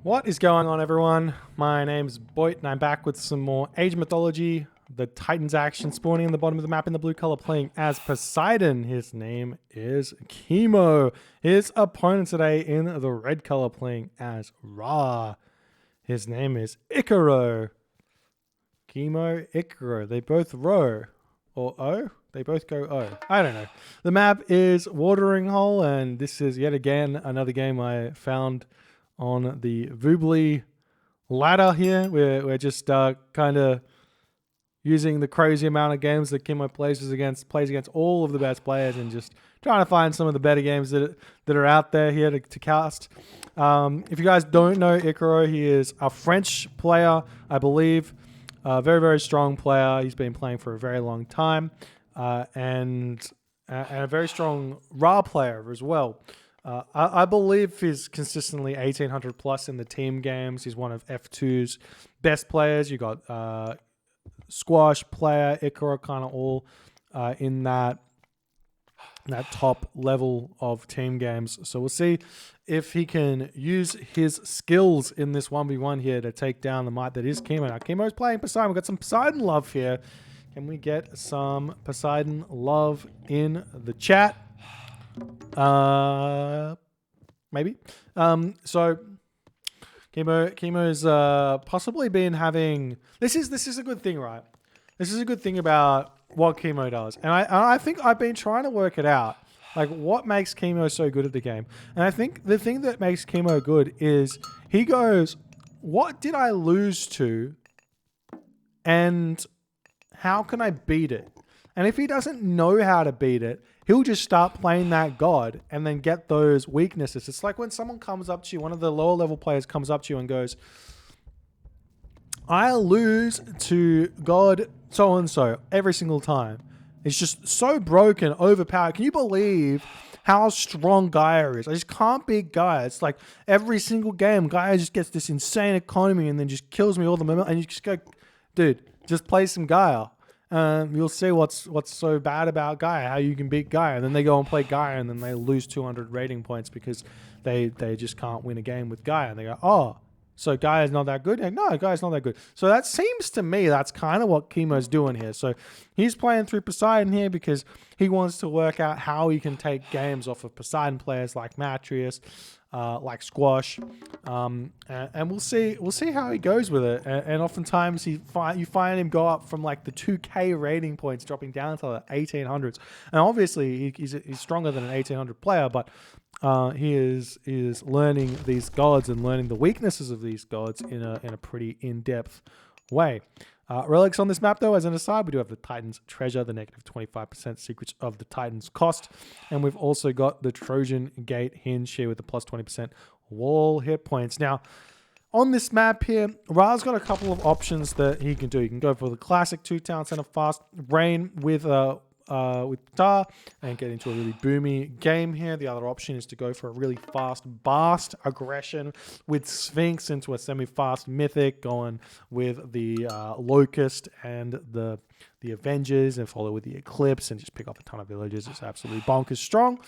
What is going on, everyone? My name's Boit, and I'm back with some more Age Mythology. The Titans action spawning in the bottom of the map in the blue color, playing as Poseidon. His name is Kimo. His opponent today in the red color, playing as Ra. His name is Ikaro. Kimo, Ikaro. They both row. Or O? They both go O. I don't know. The map is Watering Hole, and this is yet again another game I found on the Voobly ladder here. We're just kind of using the crazy amount of games that Kimo plays against all of the best players, and just trying to find some of the better games that are out there here to cast. If you guys don't know Ikaro, he is a French player, I believe. Very, very strong player. He's been playing for a very long time, and a very strong Ra player as well. I believe he's consistently 1800 plus in the team games. He's one of F2's best players. You got Squash player, Ikaro, kind of all in that top level of team games. So we'll see if he can use his skills in this 1v1 here to take down the might that is Kimo. Now, Kimo's playing Poseidon. We've got some Poseidon love here. Can we get some Poseidon love in the chat? Maybe. So Kimo's possibly been having. This is a good thing, right? This is a good thing about what Kimo does, and I think I've been trying to work it out, like what makes Kimo so good at the game. And I think the thing that makes Kimo good is he goes, "What did I lose to, and how can I beat it?" And if he doesn't know how to beat it, he'll just start playing that god and then get those weaknesses. It's like when someone comes up to you, one of the lower level players comes up to you and goes, "I lose to god so-and-so every single time. It's just so broken, overpowered. Can you believe how strong Gaia is? I just can't beat Gaia. It's like every single game, Gaia just gets this insane economy and then just kills me all the moment." And you just go, dude, just play some Gaia. You'll see what's so bad about Gaia, how you can beat Gaia. And then they go and play Gaia, and then they lose 200 rating points because they just can't win a game with Gaia. And they go, "Oh, so Gaia's not that good?" Like, no, Gaia's not that good. So that seems to me that's kind of what Kimo's doing here. So he's playing through Poseidon here because he wants to work out how he can take games off of Poseidon players like Matrius, like Squash, and we'll see how he goes with it. And oftentimes you find him go up from like the 2K rating points, dropping down to the 1800s. And obviously he's stronger than an 1800 player, but he is learning these gods and learning the weaknesses of these gods in a pretty in-depth way. Relics on this map, though, as an aside, we do have the Titan's Treasure, the negative 25% secrets of the Titan's cost. And we've also got the Trojan Gate Hinge here with the plus 20% wall hit points. Now, on this map here, Ra's got a couple of options that he can do. You can go for the classic 2-town center fast rain with Tar and get into a really boomy game here. The other option is to go for a really fast Bast aggression with Sphinx into a semi-fast mythic, going with the Locust and the Avengers, and follow with the Eclipse and just pick up a ton of villages. It's absolutely bonkers strong.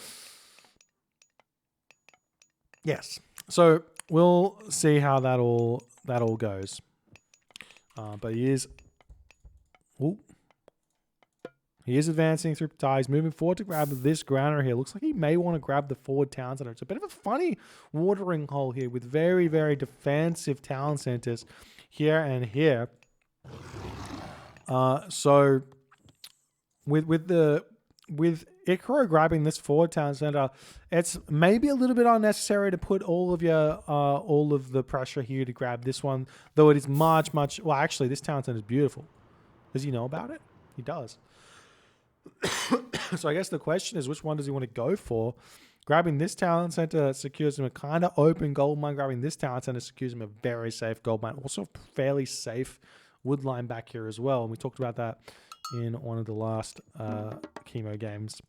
Yes, so we'll see how that all goes. But he is. Ooh. He is advancing through Tar. He's moving forward to grab this grounder here. Looks like he may want to grab the forward town center. It's a bit of a funny watering hole here with very, very defensive town centers here and here. So with Ikaro grabbing this forward town center, it's maybe a little bit unnecessary to put all of the pressure here to grab this one, though it is much. Well, actually, this town center is beautiful. Does he know about it? He does. So I guess the question is, which one does he want to go for? Grabbing this talent center secures him a kind of open gold mine. Grabbing this talent center secures him a very safe gold mine. Also fairly safe wood line back here as well. And we talked about that in one of the last Kimo games,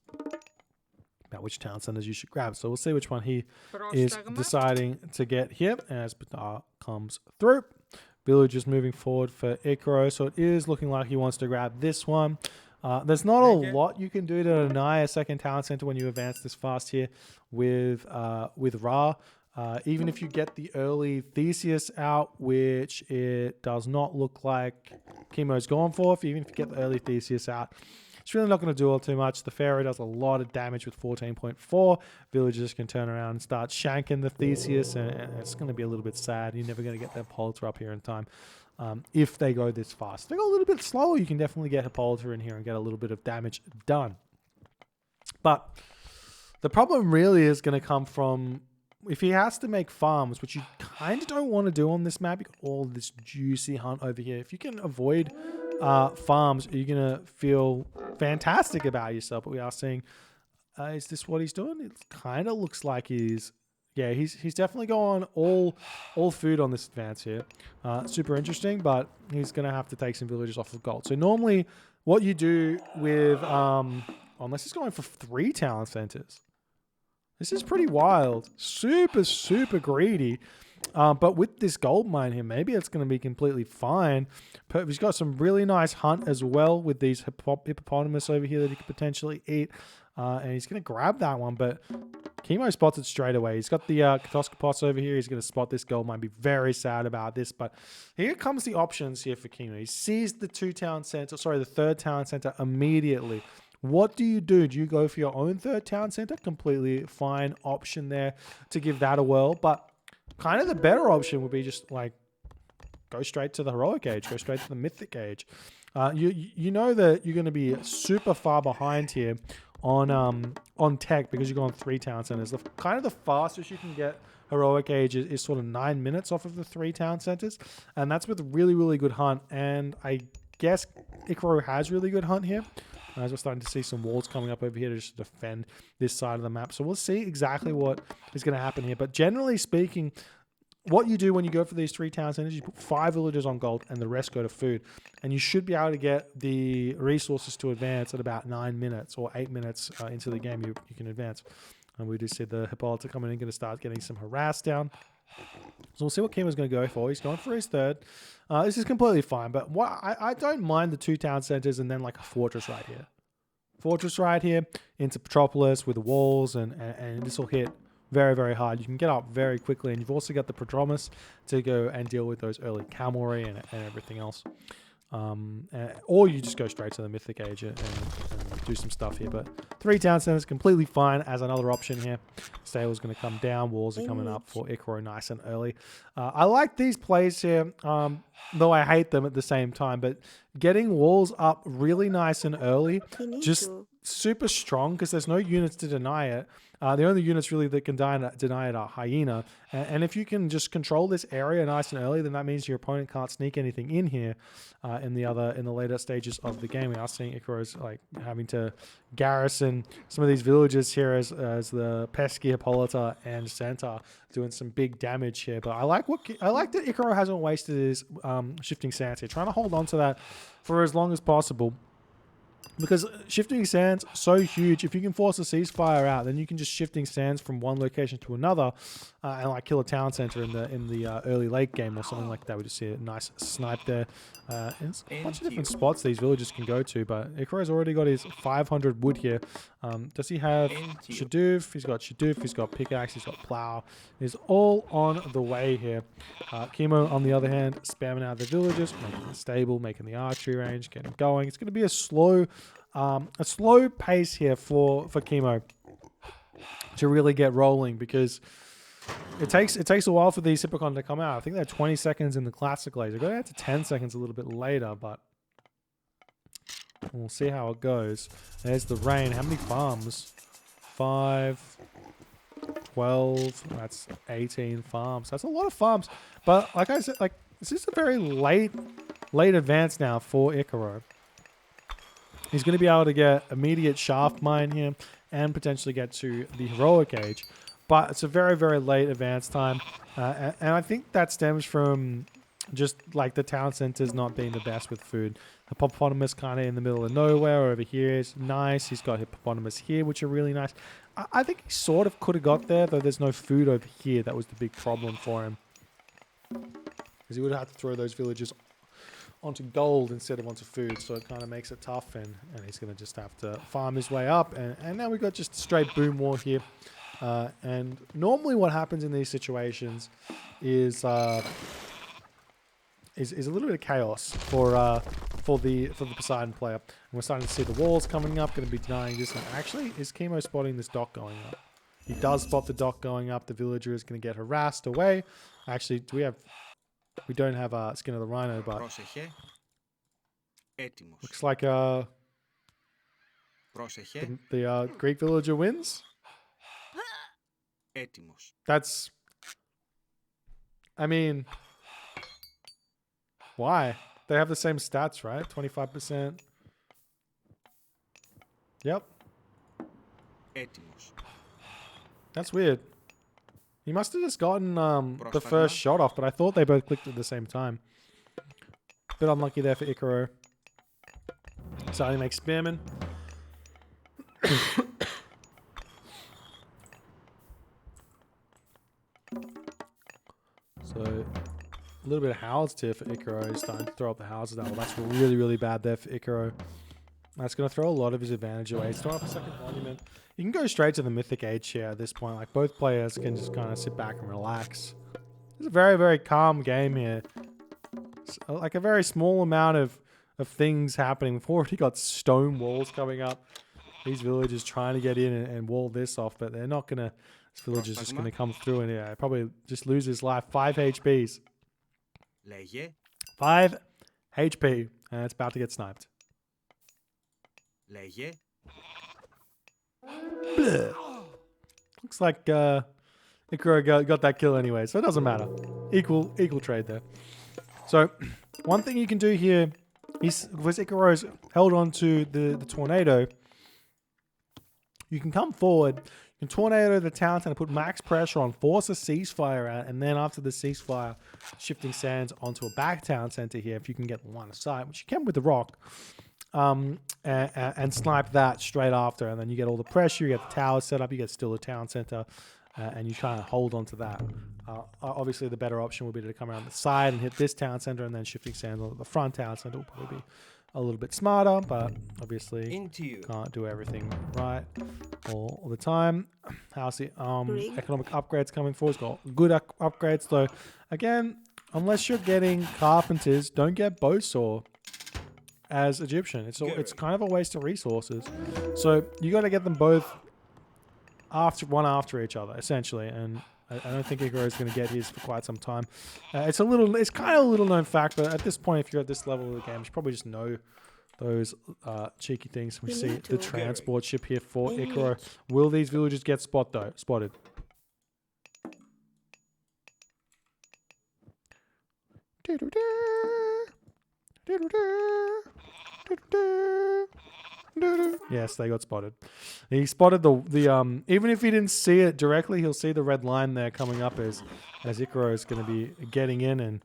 about which talent centers you should grab. So we'll see which one he is deciding to get here as Badar comes through. Village is moving forward for Ikaro. So it is looking like he wants to grab this one. There's not a lot you can do to deny a second talent center when you advance this fast here with Ra. Even if you get the early Theseus out, which it does not look like Kimo's gone for, even if you get the early Theseus out, it's really not going to do all too much. The Pharaoh does a lot of damage with 14.4. Villagers can turn around and start shanking the Theseus, and it's going to be a little bit sad. You're never going to get the Hippolyta up here in time if they go this fast. If they go a little bit slower, you can definitely get Hippolyta in here and get a little bit of damage done. But the problem really is going to come from if he has to make farms, which you kind of don't want to do on this map. You got all this juicy hunt over here. If you can avoid farms, you're going to feel fantastic about yourself. But we are seeing, is this what he's doing? It kind of looks like he's definitely going all food on this advance here. Super interesting, but he's going to have to take some villagers off of gold. So normally what you do with, unless he's going for 3 town centers. This is pretty wild. Super, super greedy. But with this gold mine here, maybe it's going to be completely fine. But he's got some really nice hunt as well with these hippopotamus over here that he could potentially eat. And he's going to grab that one. But Kimo spots it straight away. He's got the Katoskopos over here. He's going to spot this gold mine. Be very sad about this. But here comes the options here for Kimo. He sees the third town center immediately. What do? Do you go for your own 3rd town center? Completely fine option there to give that a whirl. But kind of the better option would be just like go straight to the heroic age, go straight to the mythic age. You know that you're going to be super far behind here on tech because you're going 3 town centers. Kind of the fastest you can get heroic age is sort of 9 minutes off of the 3 town centers, and that's with really, really good hunt. And I guess Ikaro has really good hunt here. As we're starting to see some walls coming up over here to just defend this side of the map. So we'll see exactly what is going to happen here. But generally speaking, what you do when you go for these 3 town centers, you put 5 villagers on gold and the rest go to food. And you should be able to get the resources to advance at about 9 minutes or 8 minutes into the game. You can advance. And we do see the Hippolyta coming in, going to start getting some harass down. So we'll see what Kimo's going to go for. He's going for his 3rd. This is completely fine, but I don't mind the 2 town centers and then like a fortress right here. Fortress right here into Petropolis with the walls, and this will hit very, very hard. You can get up very quickly, and you've also got the Prodromus to go and deal with those early cavalry and everything else. Or you just go straight to the mythic age and do some stuff here. But 3 town centers completely fine as another option here. Stable's going to come down. Walls are coming up for Ikaro nice and early. I like these plays here, though I hate them at the same time. But getting walls up really nice and early, just super strong because there's no units to deny it. The only units really that can deny it are Hyena. And if you can just control this area nice and early, then that means your opponent can't sneak anything in here in the later stages of the game. We are seeing Ikaro's like having to garrison some of these villages here as the pesky Hippolyta and Centaur doing some big damage here. But I like that Ikaro hasn't wasted his shifting sands here, trying to hold on to that for as long as possible. Because shifting sands so huge. If you can force a ceasefire out, then you can just shifting sands from one location to another, and like kill a town center in the early late game or something like that. We just see a nice snipe there. It's a bunch of different spots these villagers can go to, but Ikaro's already got his 500 wood here. Does he have Shadoof? He's got Shadoof. He's got pickaxe. He's got plow. He's all on the way here. Kimo, on the other hand, spamming out the villagers, making the stable, making the archery range, getting going. It's going to be a slow pace here for Kimo to really get rolling, because it takes a while for these Hippocon to come out. I think they're 20 seconds in the classic laser. Go down to 10 seconds a little bit later, but we'll see how it goes. There's the rain. How many farms? 5, 12. That's 18 farms. That's a lot of farms. But like I said, this is a very late advance now for Ikaro. He's going to be able to get immediate shaft mine here and potentially get to the heroic age. But it's a very, very late advance time. And I think that stems from just like the town centers not being the best with food. Hippopotamus kind of in the middle of nowhere over here is nice. He's got hippopotamus here, which are really nice. I think he sort of could have got there, though there's no food over here. That was the big problem for him. Because he would have had to throw those villagers onto gold instead of onto food, so it kind of makes it tough, and he's going to just have to farm his way up. And now we've got just a straight boom war here. And normally what happens in these situations is a little bit of chaos for the Poseidon player. And we're starting to see the walls coming up, going to be denying this. And actually, is Kimo spotting this dock going up? He does spot the dock going up. The villager is going to get harassed away. Actually, we don't have Skin of the Rhino, but looks like the Greek villager wins. That's, I mean, why? They have the same stats, right? 25%. Yep. That's weird. He must have just gotten the first shot off, but I thought they both clicked at the same time. Bit unlucky there for Ikaro. Starting to make spearmen. So, a little bit of houses here for Ikaro. He's starting to throw up the houses now. Well, that's really, really bad there for Ikaro. That's going to throw a lot of his advantage away. He's throwing up a second monument. You can go straight to the Mythic Age here at this point. Like, both players can just kind of sit back and relax. It's a very, very calm game here. It's like a very small amount of things happening. We've already got stone walls coming up. These villagers trying to get in and wall this off, but they're not going to... This villager's just going to come through and probably just lose his life. 5 HPs. 5 HP. And it's about to get sniped. Looks like Ikaro got that kill anyway, so it doesn't matter. Equal trade there. So, one thing you can do here is, because Ikaro's held on to the tornado, you can come forward, you can tornado the town center, put max pressure on, force a ceasefire out, and then after the ceasefire, shifting sands onto a back town center here, if you can get line of sight, which you can with the rock, and snipe that straight after, and then you get all the pressure, you get the tower set up, you get still a town center, and you kind of hold on to that. Obviously, the better option would be to come around the side and hit this town center, and then shifting sands on the front town center will probably be a little bit smarter, but obviously can't do everything right all the time. How's the economic upgrades coming forward? It's got good upgrades, though. Again, unless you're getting carpenters, don't get bowsaw as Egyptian. It's kind of a waste of resources. So you got to get them both one after each other, essentially. And I don't think Ikaro is going to get his for quite some time. It's kind of a little known fact, but at this point, if you're at this level of the game, you should probably just know those cheeky things. We see the transport ship here for Ikaro. Will these villagers get spotted? Yes, they got spotted. He spotted the even if he didn't see it directly, he'll see the red line there coming up as Ikaro is going to be getting in and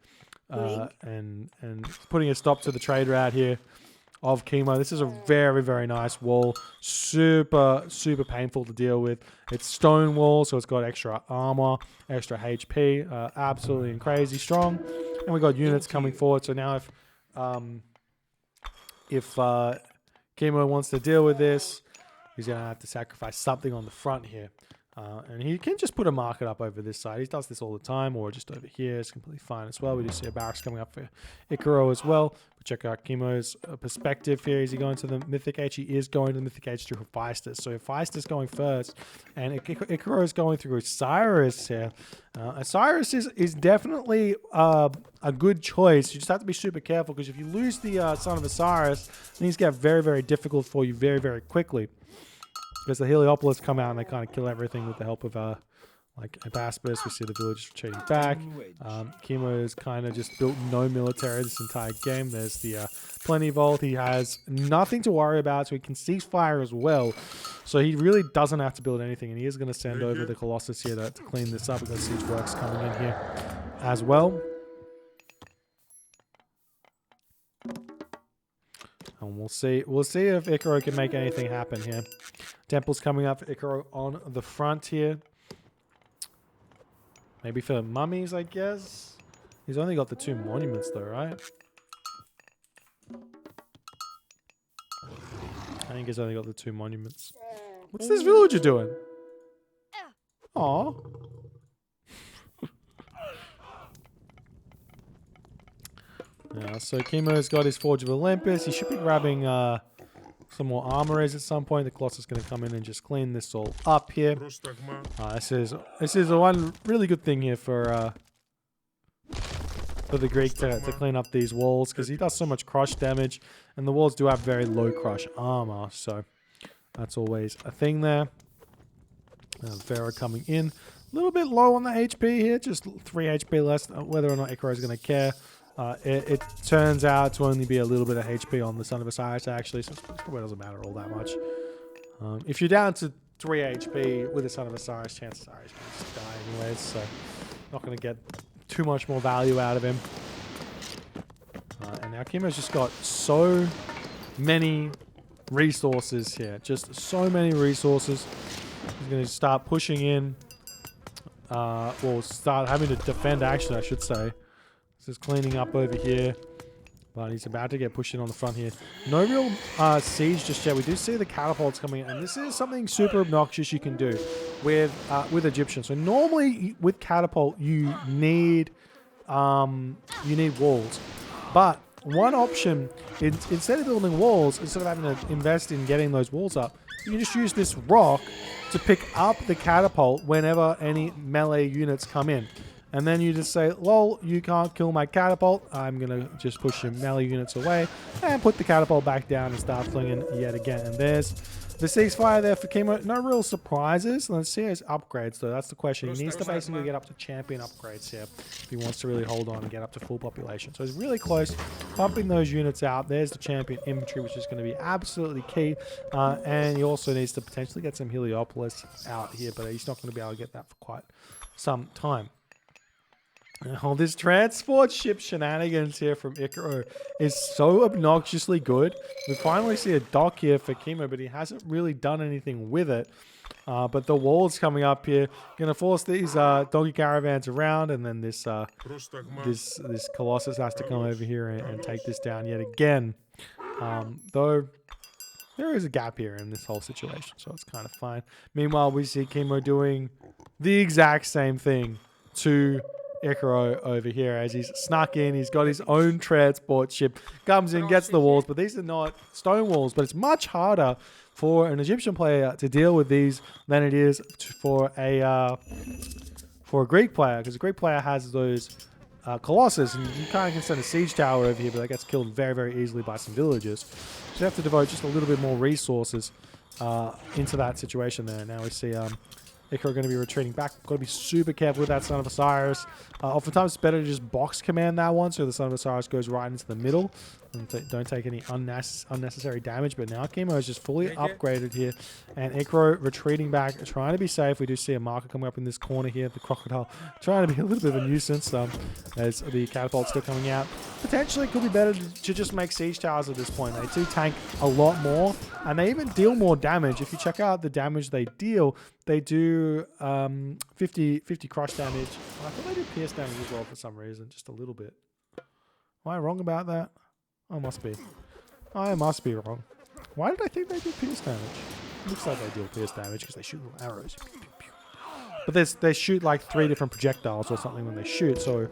putting a stop to the trade route here of Kimo. This is a very, very nice wall. Super, super painful to deal with. It's stone wall, so it's got extra armor, extra HP, absolutely and crazy strong. And we got units coming forward. So now if Kimo wants to deal with this, he's going to have to sacrifice something on the front here. And he can just put a market up over this side. He does this all the time, or just over here. It's completely fine as well. We do see a barracks coming up for Ikaro as well. But check out Kimo's perspective here. Is he going to the Mythic Age? He is going to the Mythic Age through Hephaestus. So Hephaestus going first, and Ikaro is going through Osiris here. Osiris is definitely a good choice. You just have to be super careful, because if you lose the Son of Osiris, things get very, very difficult for you very, very quickly. Because the Heliopolis come out and they kind of kill everything with the help of like Hephaestus. We see the village retreating back. Kimo has kind of just built no military this entire game. There's the Plenty Vault. He has nothing to worry about, so he can cease fire as well. So he really doesn't have to build anything, and he is going to send over the Colossus here to clean this up. We've got siege works coming in here as well. And we'll see if Ikaro can make anything happen here. Temple's coming up for Ikaro on the front here. Maybe for mummies, I guess. He's only got the 2 monuments though, right? I think he's only got the 2 monuments. What's this villager doing? Aw. Yeah, so Kimo's got his Forge of Olympus. He should be grabbing some more armorers at some point. The Colossus is going to come in and just clean this all up here. This is the one really good thing here for the Greek to clean up these walls, because he does so much crush damage, and the walls do have very low crush armor, so that's always a thing there. Vera coming in. A little bit low on the HP here, just 3 HP less. Whether or not Ikaro is going to care. It turns out to only be a little bit of HP on the Son of Osiris, actually, so it probably doesn't matter all that much. If you're down to 3 HP with the Son of Osiris, chances are he's going to just die anyways, so not going to get too much more value out of him. And now Kimo's just got so many resources here. Just so many resources. He's going to start pushing in. Well, start having to defend, actually, I should say. This is cleaning up over here. But he's about to get pushed in on the front here. No real siege just yet. We do see the catapults coming in. And this is something super obnoxious you can do with Egyptians. So normally with catapult, you need walls. But one option, instead of building walls, instead of having to invest in getting those walls up, you can just use this rock to pick up the catapult whenever any melee units come in. And then you just say, lol, you can't kill my catapult. I'm going to just push your melee units away and put the catapult back down and start flinging yet again. And there's the ceasefire there for Kimo. No real surprises. Let's see his upgrades, though. That's the question. He needs to basically get up to champion upgrades here if he wants to really hold on and get up to full population. So he's really close, pumping those units out. There's the champion infantry, which is going to be absolutely key. And he also needs to potentially get some Heliopolis out here, but he's not going to be able to get that for quite some time. Oh, this transport ship shenanigans here from Ikaro is so obnoxiously good. We finally see a dock here for Kimo, but he hasn't really done anything with it. But the walls coming up here, going to force these donkey caravans around, and then this Colossus has to come over here and take this down yet again. Though there is a gap here in this whole situation, so it's kind of fine. Meanwhile, we see Kimo doing the exact same thing to Ikaro over here as he's snuck in. He's got his own transport ship, comes in, gets the walls, but these are not stone walls. But it's much harder for an Egyptian player to deal with these than it is for a Greek player, because a Greek player has those Colossus, and you kind of can send a siege tower over here, but that gets killed very, very easily by some villagers. So you have to devote just a little bit more resources into that situation there. Now we see Ikaro going to be retreating back. Got to be super careful with that Son of Osiris. Oftentimes it's better to just box command that one so the Son of Osiris goes right into the middle and don't take any unnecessary damage. But now Kimo is just fully upgraded here, and Ikaro retreating back, trying to be safe. We do see a marker coming up in this corner here, the crocodile, trying to be a little bit of a nuisance as the catapult's still coming out. Potentially it could be better to just make siege towers at this point. They do tank a lot more, and they even deal more damage. If you check out the damage they deal, they do 50 crush damage. I thought they did pierce damage as well for some reason, just a little bit. Am I wrong about that? I must be. I must be wrong. Why did I think they did pierce damage? Looks like they deal pierce damage because they shoot little arrows. But they shoot like 3 different projectiles or something when they shoot, so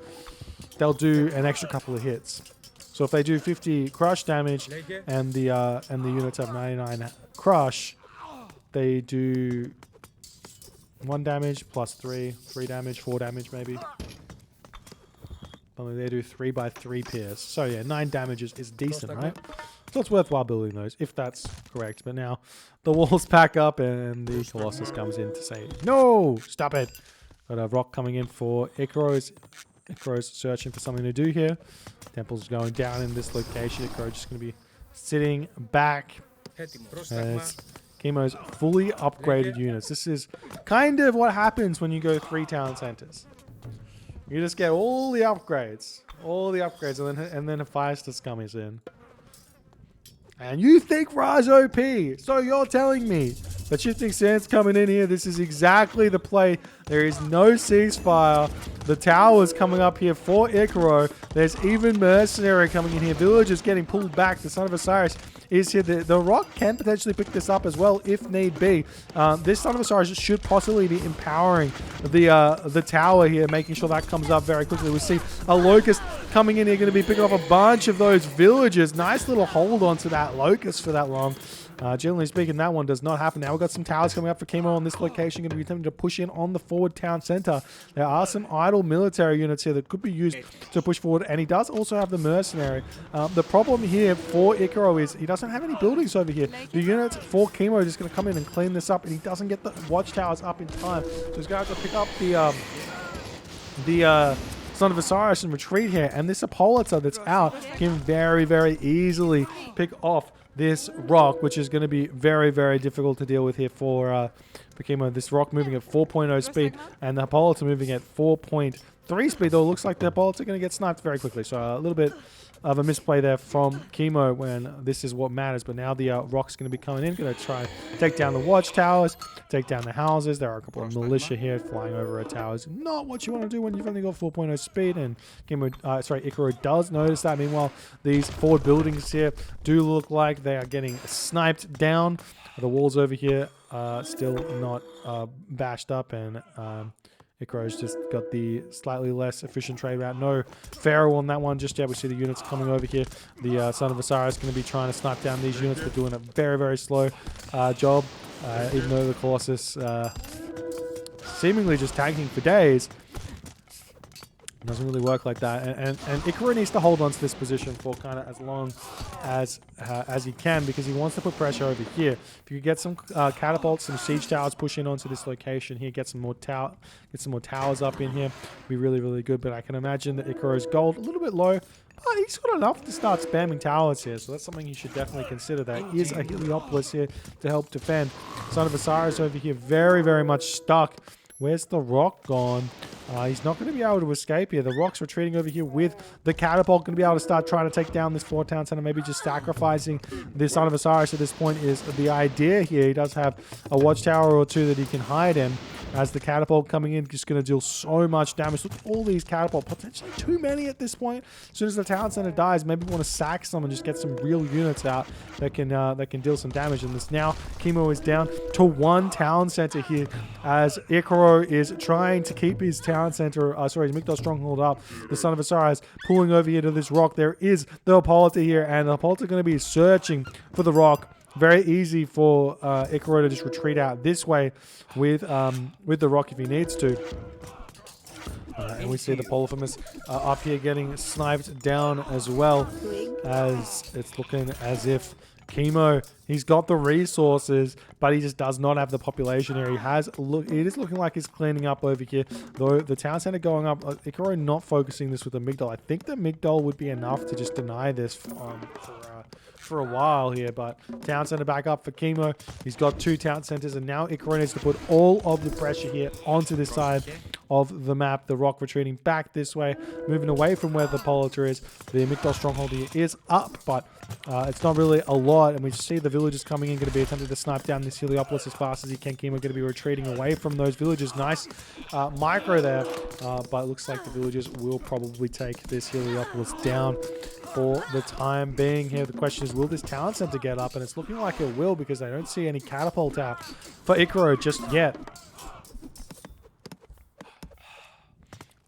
they'll do an extra couple of hits. So if they do 50 crush damage and the units have 99 crush, they do 1 damage plus 3 damage, 4 damage maybe. They do 3 by 3 pierce. So yeah, 9 damage is decent, right? So it's worthwhile building those, if that's correct. But now the walls pack up and the Colossus comes in to say, no, stop it. Got a rock coming in for Ikaro's. Ikaro's searching for something to do here. Temple's going down in this location. Ikaro's just going to be sitting back as Kimo's fully upgraded units. This is kind of what happens when you go 3 town centers. You just get all the upgrades, and then Hephaestus comes in. And you think Ra's OP, so you're telling me But shifting sands coming in here. This is exactly the play. There is no ceasefire. The tower's coming up here for Ikaro. There's even mercenary coming in here. Villagers getting pulled back. The Son of Osiris is here. The Rock can potentially pick this up as well if need be. This Son of Osiris should possibly be empowering the tower here, making sure that comes up very quickly. We see a Locust coming in here, going to be picking up a bunch of those villagers. Nice little hold on to that Locust for that long. Generally speaking, that one does not happen. Now we've got some towers coming up for Kimo on this location, going to be attempting to push in on the forward town center. There are some idle military units here that could be used to push forward, and he does also have the mercenary. The problem here for Ikaro is he doesn't have any buildings over here. The units for Kimo are just going to come in and clean this up, and he doesn't get the watchtowers up in time. So he's going to have to pick up the Son of Osiris and retreat here, and this Hippolyta that's out can very, very easily pick off this Rock, which is going to be very, very difficult to deal with here for Kimo. This Rock moving at 4.0 speed, and the Hippolyta moving at 4.3 speed, though it looks like the Hippolyta are going to get sniped very quickly. So a little bit of a misplay there from Kimo when this is what matters. But now the Rock's going to be coming in, going to try and take down the watchtowers, take down the houses. There are a couple of militia here flying over at towers. Not what you want to do when you've only got 4.0 speed, and Ikaro does notice that. Meanwhile, these forward buildings here do look like they are getting sniped down. The walls over here are still not bashed up, and Ikaro's just got the slightly less efficient trade route. No Pharaoh on that one just yet. We see the units coming over here. The Son of Osiris is going to be trying to snipe down these units, but doing a very, very slow job. Even though the Colossus seemingly just tanking for days, it doesn't really work like that. And Ikaro needs to hold on to this position for kind of as long as he can, because he wants to put pressure over here. If you could get some catapults, some siege towers pushing onto this location here, get some more towers up in here, be really, really good. But I can imagine that Ikaro's gold a little bit low, but he's got enough to start spamming towers here, so that's something you should definitely consider. There is a Heliopolis here to help defend. Son of Osiris over here, very, very much stuck. Where's the Rock gone? He's not going to be able to escape here. The Rock's retreating over here with the catapult. Going to be able to start trying to take down this fort town center. Maybe just sacrificing the Son of Osiris at this point is the idea here. He does have a watchtower or two that he can hide in. As the catapult coming in, just going to deal so much damage. Look at all these catapult, potentially too many at this point. As soon as the town center dies, maybe we want to sack some and just get some real units out that can deal some damage. And this now, Kimo is down to one town center here, as Ikaro is trying to keep his town center, his Migdal stronghold up. The Son of Osiris pulling over here to this Rock. There is the Hippolyta here, and the Hippolyta going to be searching for the Rock. Very easy for Ikaro to just retreat out this way with the Rock if he needs to. And we see the Polyphemus up here getting sniped down as well, as it's looking as if Kimo, he's got the resources, but he just does not have the population here. It is looking like he's cleaning up over here, though the town center going up. Ikaro not focusing this with the Migdal. I think the Migdal would be enough to just deny this for a while here, but town center back up for Kimo. He's got two town centers, and now Ikaro needs to put all of the pressure here onto this side of the map. The Rock retreating back this way, moving away from where the Hippolyta is. The Migdal stronghold here is up, but it's not really a lot, and we see the villagers coming in, going to be attempting to snipe down this Heliopolis as fast as he can. Kimo going to be retreating away from those villagers. Nice micro there, but it looks like the villagers will probably take this Heliopolis down for the time being here. The question is, will this town center get up? And it's looking like it will, because I don't see any catapult out for Ikaro just yet.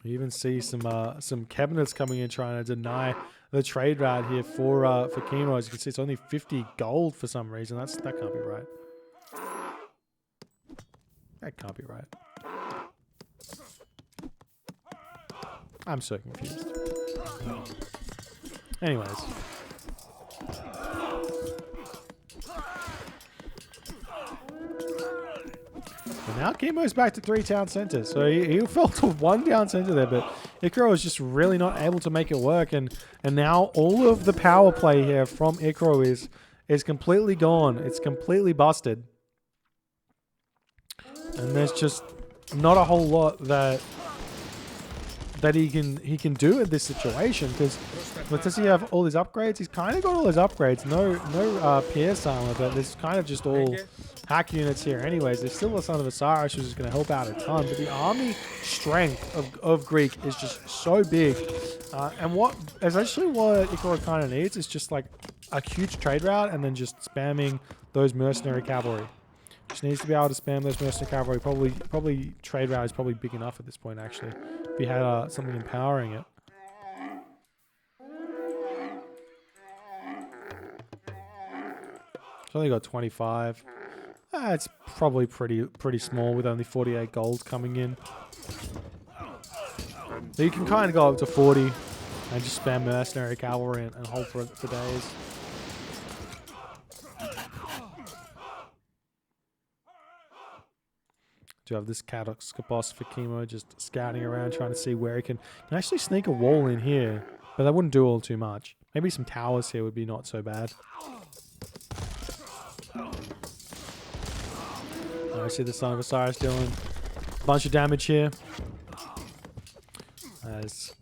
We even see some cabinets coming in trying to deny the trade route here for Kimo. As you can see, it's only 50 gold for some reason. That can't be right. That can't be right. I'm so confused. Anyways. And now Kimo's back to 3 town centers. So he fell to 1 town center there, but Ikaro is just really not able to make it work. And now all of the power play here from Ikaro is completely gone. It's completely busted. And there's just not a whole lot that that he can do in this situation, because does he have all his upgrades? He's kind of got all his upgrades. No Pierce armor, but there's kind of just all hack units here anyways. There's still the Son of Osiris, which is going to help out a ton, but the army strength of Greek is just so big. And what Ikaro kind of needs is just like a huge trade route and then just spamming those mercenary cavalry. Just needs to be able to spam those mercenary cavalry. Probably trade route is probably big enough at this point, actually, if he had something empowering it. It's only got 25. It's probably pretty small with only 48 gold coming in. So you can kind of go up to 40 and just spam mercenary cavalry and hold for days. Do have this Kadox boss for Kimo just scouting around, trying to see where he can actually sneak a wall in here, but that wouldn't do all too much. Maybe some towers here would be not so bad. I see the Son of Osiris dealing a bunch of damage here. As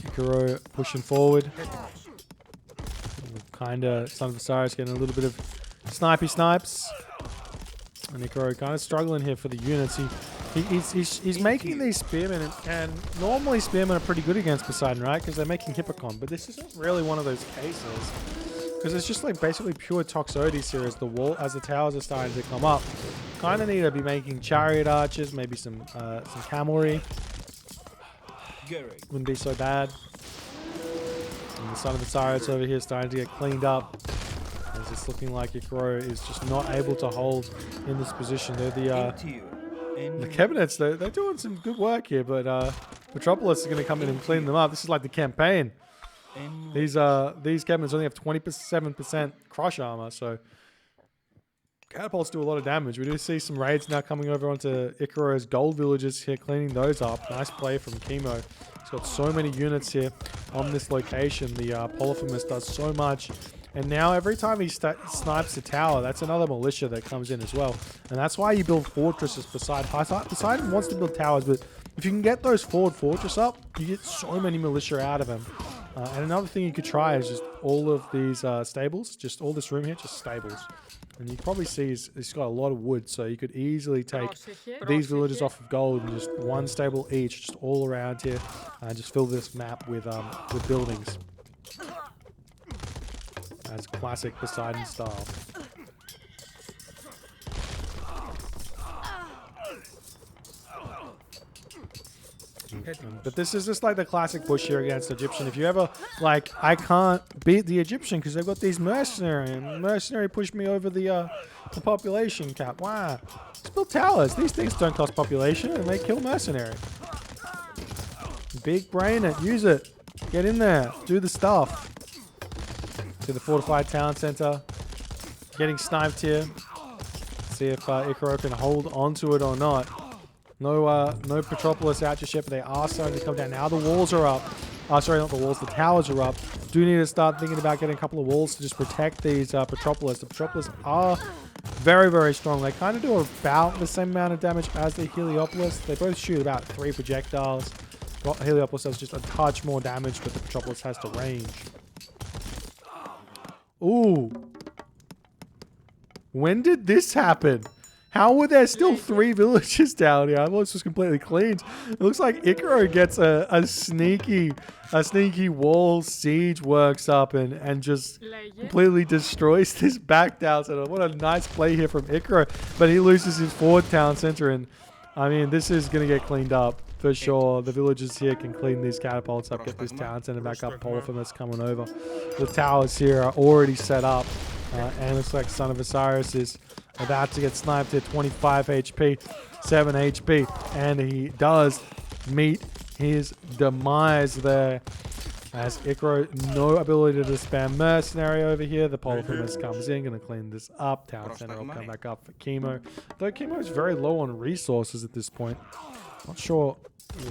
Ikaro pushing forward. Kinda Son of Osiris getting a little bit of snipes. And Ikaro kind of struggling here for the units. He's making these spearmen, and normally spearmen are pretty good against Poseidon, right? Because they're making Hippocon, but this isn't really one of those cases. Because it's just like basically pure Toxotes here as the towers are starting to come up. Kind of need to be making chariot archers, maybe some cavalry. Wouldn't be so bad. And the Son of Osiris over here starting to get cleaned up. It's just looking like Ikaro is just not able to hold in this position. They're the cabinets. They're doing some good work here, but Metropolis is going to come in and clean them up. This is like the campaign. These cabinets only have 27% crush armor, so catapults do a lot of damage. We do see some raids now coming over onto Ikaro's gold villages here, cleaning those up. Nice play from Kimo. He's got so many units here on this location. The Polyphemus does so much. And now every time he snipes the tower, that's another militia that comes in as well. And that's why you build fortresses beside Poseidon wants to build towers, but if you can get those forward fortress up, you get so many militia out of him. And another thing you could try is just all of these stables, just all this room here, just stables. And you can probably see he's got a lot of wood, so you could easily take these villages off of gold and just one stable each, just all around here, and just fill this map with buildings. As classic Poseidon style. But this is just like the classic push here against Egyptian. If you ever, like, I can't beat the Egyptian because they've got these mercenary, and mercenary pushed me over the population cap. Wow. Let's build towers. These things don't cost population and they kill mercenary. Big brain it. Use it. Get in there. Do the stuff. To the fortified town center. Getting sniped here. See if Ikaro can hold onto it or not. No Petropolis out just yet, but they are starting to come down. Now the walls are up. Sorry, not the walls. The towers are up. Do need to start thinking about getting a couple of walls to just protect these Petropolis. The Petropolis are very, very strong. They kind of do about the same amount of damage as the Heliopolis. They both shoot about 3 projectiles. Heliopolis does just a touch more damage, but the Petropolis has to range. Ooh. When did this happen? How were there still 3 villages down here? I thought this was completely cleaned. It looks like Ikaro gets a sneaky wall siege works up and just completely destroys this back town center. What a nice play here from Ikaro. But he loses his forward town center, and I mean, this is going to get cleaned up for sure. The villagers here can clean these catapults up, get this town center back up. Polyphemus coming over. The towers here are already set up. And it looks like Son of Osiris is about to get sniped at 25 HP, 7 HP. And he does meet his demise there. As Ikaro, no ability to spam mercenary over here. The Polyphemus comes in, going to clean this up. Town center will come back up for Kimo. Though Kimo is very low on resources at this point. Not sure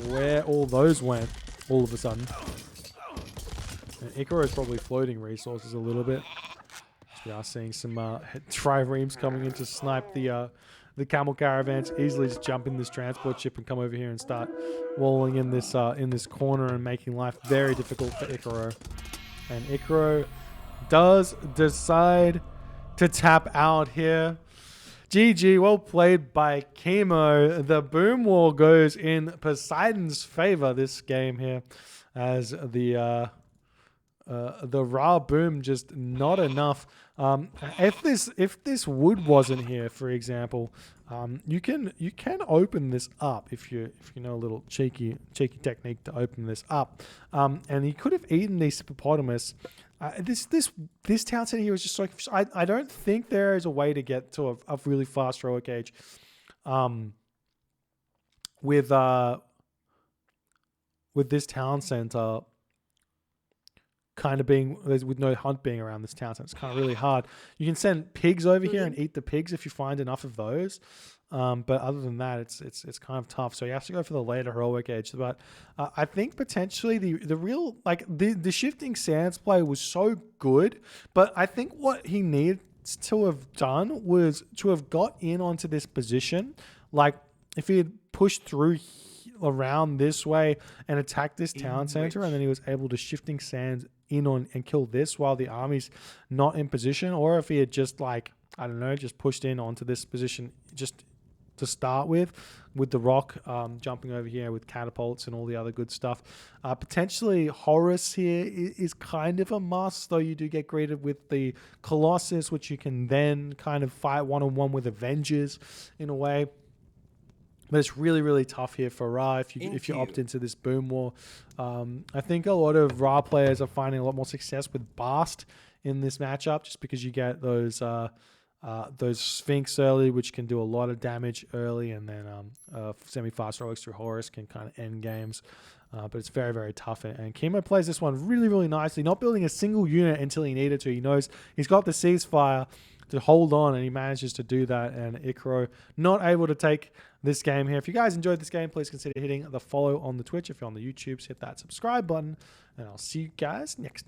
where all those went all of a sudden. And Ikaro is probably floating resources a little bit. We are seeing some triremes coming in to snipe the the camel caravans, easily just jump in this transport ship and come over here and start walling in this corner and making life very difficult for Ikaro. And Ikaro does decide to tap out here. GG, well played by Kimo. The boom wall goes in Poseidon's favor this game here, as the raw boom just not enough. If this wood wasn't here, for example, you can open this up if you know a little cheeky technique to open this up. And he could have eaten these hippopotamus. This town center here is just so. I don't think there is a way to get to a really fast roller cage, with this town center kind of being with no hunt being around this town center. It's kind of really hard. You can send pigs over here and eat the pigs if you find enough of those. But other than that, it's kind of tough. So you have to go for the later heroic age. But I think potentially the real, like, the shifting sands play was so good. But I think what he needs to have done was to have got in onto this position. Like, if he had pushed through around this way and attacked this town center, and then he was able to shifting sands in on and kill this while the army's not in position, or if he had just, like, I don't know, just pushed in onto this position just to start with the rock, jumping over here with catapults and all the other good stuff. Potentially Horus here is kind of a must, though you do get greeted with the Colossus, which you can then kind of fight one-on-one with Avengers in a way. But it's really, really tough here for Ra if you opt into this boom war. I think a lot of Ra players are finding a lot more success with Bast in this matchup, just because you get those Sphinx early, which can do a lot of damage early, and then semi-fast heroics through Horus can kind of end games. But it's very, very tough. And Kimo plays this one really, really nicely, not building a single unit until he needed to. He knows he's got the ceasefire to hold on, and he manages to do that. And Ikaro not able to take this game here. If you guys enjoyed this game, please consider hitting the follow on the Twitch. If you're on the YouTube, hit that subscribe button, and I'll see you guys next time.